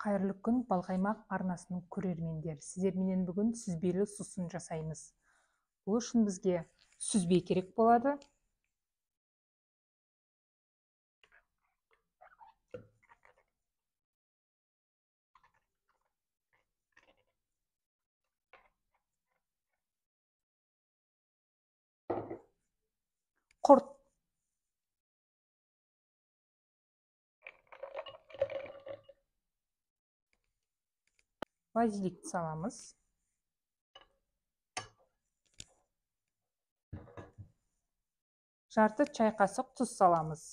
Қайырлы күн, Балқаймақ арнасының көрермендері. Сіздер менен бүгін сүзбелі сусын жасаймыз. Бұл үшін бізге сүзбе керек болады. Құрт. Базиликті саламыз. Жарты чай қасық тұз саламыз.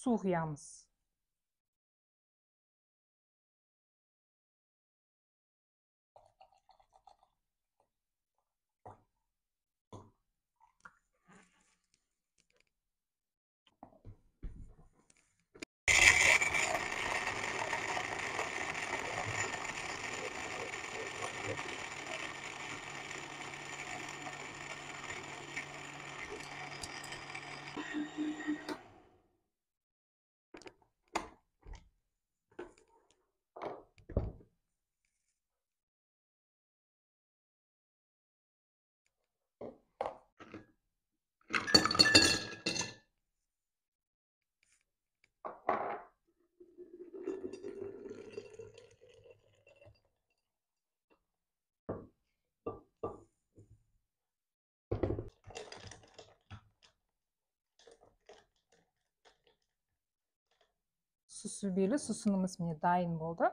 Су құямыз. Сүзбелі сусынымыз міне дайын болды.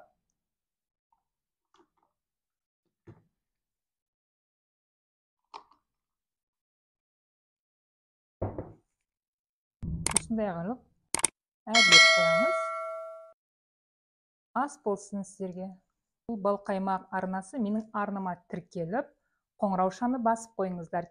Осындай қылып әрлеп қоямыз. Ас болсын сіздерге. Бұл Балқаймақ арнасы менің арнама тіркеліп, қоңыраушаны басып қойыңыздар.